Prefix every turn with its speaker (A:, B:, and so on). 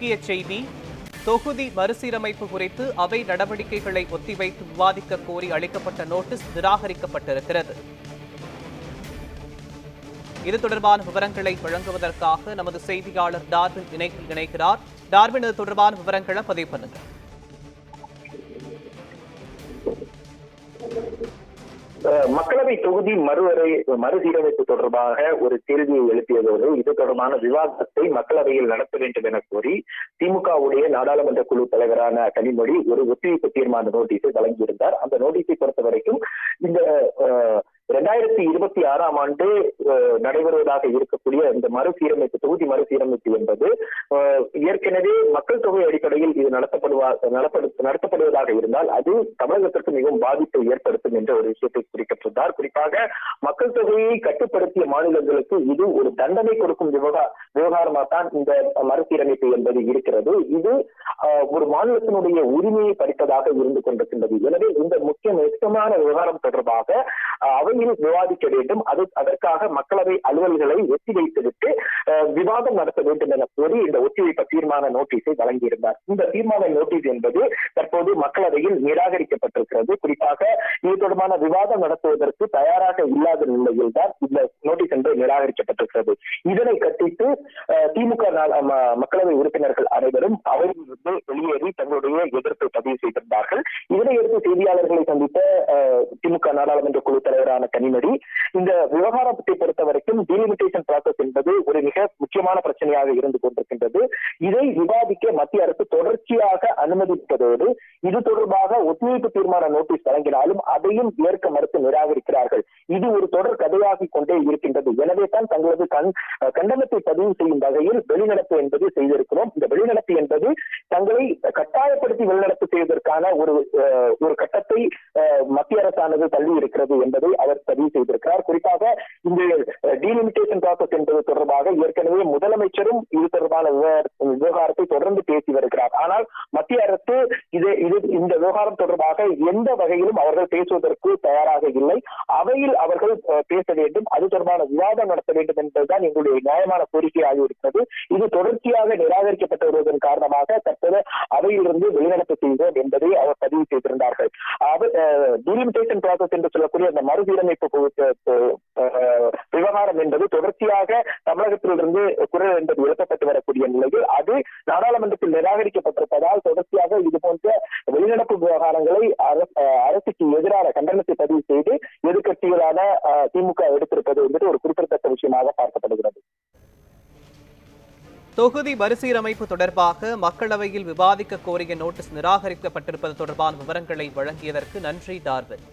A: முக்கிய செய்தி. தொகுதி மறுசீரமைப்பு குறித்து அவை நடவடிக்கைகளை ஒத்திவைத்து விவாதிக்க கோரி அளிக்கப்பட்ட நோட்டீஸ் நிராகரிக்கப்பட்டிருக்கிறது. இது தொடர்பான விவரங்களை வழங்குவதற்காக நமது செய்தியாளர் டார்வின் இணைக்கிறார். டார்வின், இது தொடர்பான விவரங்களை பதிவு பண்ணுங்க.
B: மக்களவை தொகுதி மறுசீரமைப்பு தொடர்பாக ஒரு கேள்வியை எழுப்பியதோடு இது தொடர்பான விவாதத்தை மக்களவையில் நடத்த வேண்டும் என கோரி திமுகவுடைய நாடாளுமன்ற குழு தலைவரான கனிமொழி ஒரு ஒத்திவைப்பு தீர்மான நோட்டீஸை வழங்கியிருந்தார். அந்த நோட்டீஸை பொறுத்த வரைக்கும் இந்த 2026ஆம் ஆண்டு நடைபெறுவதாக இருக்கக்கூடிய இந்த தொகுதி மறுசீரமைப்பு என்பது ஏற்கனவே மக்கள் தொகை அடிப்படையில் இது நடத்தப்படுவதாக இருந்தால் அது தமிழகத்திற்கு மிகவும் பாதிப்பை ஏற்படுத்தும் என்ற ஒரு விஷயத்தை குறிப்பிட்டிருந்தார். குறிப்பாக மக்கள் தொகையை கட்டுப்படுத்திய மாநிலங்களுக்கு இது ஒரு தண்டனை கொடுக்கும் விவகாரமாக தான் இந்த மறுசீரமைப்பு என்பது இருக்கிறது. இது ஒரு மாநிலத்தினுடைய உரிமையை பறிப்பதாக இருந்து கொண்டிருக்கின்றது. எனவே இந்த முக்கியமான விவகாரம் தொடர்பாக அவையில் விவாதிக்க வேண்டும். அதற்காக மக்களவை அலுவல்களை ஒத்திவைத்துவிட்டு விவாதம் நடத்த வேண்டும் என கோரி இந்த ஒத்திவைப்பு தீர்மான நோட்டீஸை வழங்கியிருந்தார். இந்த தீர்மான நோட்டீஸ் என்பது தற்போது மக்களவையில் நிராகரிக்கப்பட்டிருக்கிறது. குறிப்பாக இது தொடர்பான விவாதம் நடத்துவதற்கு தயாராக இல்லாத நிலையில் தான் இந்த நோட்டீஸ் என்பது நிராகரிக்கப்பட்டிருக்கிறது. இதனை கண்டித்து திமுக மக்களவை உறுப்பினர்கள் அனைவரும் அவையிலிருந்து வெளியேறி தங்களுடைய எதிர்ப்பை பதிவு செய்திருந்தார்கள். இதனையடுத்து செய்தியாளர்களை சந்தித்த திமுக நாடாளுமன்ற குழு தலைவரான கனிமொழி இந்த விவகாரத்தை பொறுத்த வரைக்கும் டீலிமிட்டேஷன் ப்ராசஸ் என்பது ஒரு மிக முக்கியமான பிரச்சனையாக இருந்து கொண்டிருக்கின்றது. இதை விவாதிக்க மத்திய அரசு தொடர்ச்சியாக அனுமதிப்பதோடு இது தொடர்பாக ஒத்திவைப்பு தீர்மான நோட்டீஸ் வழங்கினாலும் அதையும் ஏற்க மறுத்து நிராகரிக்கிறார்கள். இது ஒரு தொடர் கதையாகி கொண்டே இருக்கின்றது. எனவே தான் தங்களது கண்டனத்தை பதிவு செய்யும் வகையில் வெளிநடப்பு என்பது செய்திருக்கிறோம். இந்த வெளிநடப்பு என்பது தங்களை கட்டாயப்படுத்தி வெளிநடப்பு செய்வதற்கான ஒரு கட்டத்தை மத்திய அரசானது தள்ளி இருக்கிறது என்பதை அவர் பதிவு செய்திருக்கிறார். குறிப்பாக இந்த டீலிமிட்டேஷன் ப்ராசஸ் என்பது தொடர்பாக ஏற்கனவே முதலமைச்சரும் இது தொடர்பான விவகாரத்தை தொடர்ந்து பேசி வருகிறார். ஆனால் மத்திய அரசு இந்த விவகாரம் தொடர்பாக எந்த வகையிலும் அவர்கள் பேசுவதற்கு தயாராக இல்லை. அவையில் அவர்கள் பேச வேண்டும், அது தொடர்பான விவாதம் நடத்த வேண்டும் என்பதுதான் எங்களுடைய நியாயமான கோரிக்கையாக இருக்கிறது. இது தொடர்ச்சியாக நிராகரிக்கப்பட்டு வருவதன் காரணமாக தற்போது அவையிலிருந்து வெளிநடப்பு செய்தோம் என்பதை அவர் பதிவு செய்திருந்தார்கள். டீலிமிட்டேஷன் ப்ராசஸ் என்று சொல்லக்கூடிய அந்த மறுசீரமைப்பு விவகாரம் என்பது தொடர்ச்சியாக தமிழகத்திலிருந்து குரல் என்பது எழுப்பப்பட்டு வரக்கூடிய நிலையில் அது நாடாளுமன்றத்தில் நிராகரிக்கப்பட்டிருப்பதால் தொடர்ச்சியாக இது போன்ற வெளிநடப்பு விவகாரங்களை அரசுக்கு எதிரான கண்டனத்தை பதிவு செய்து எதிர்க்கட்சிகளான திமுக எடுத்திருப்பது என்பது ஒரு குறிப்பிடத்தக்க விஷயமாக பார்க்கப்படுகிறது.
A: தொகுதி மறுசீரமைப்பு தொடர்பாக மக்களவையில் விவாதிக்க கோரிய நோட்டீஸ் நிராகரிக்கப்பட்டிருப்பது தொடர்பான விவரங்களை வழங்கியதற்கு நன்றி டார்வின்.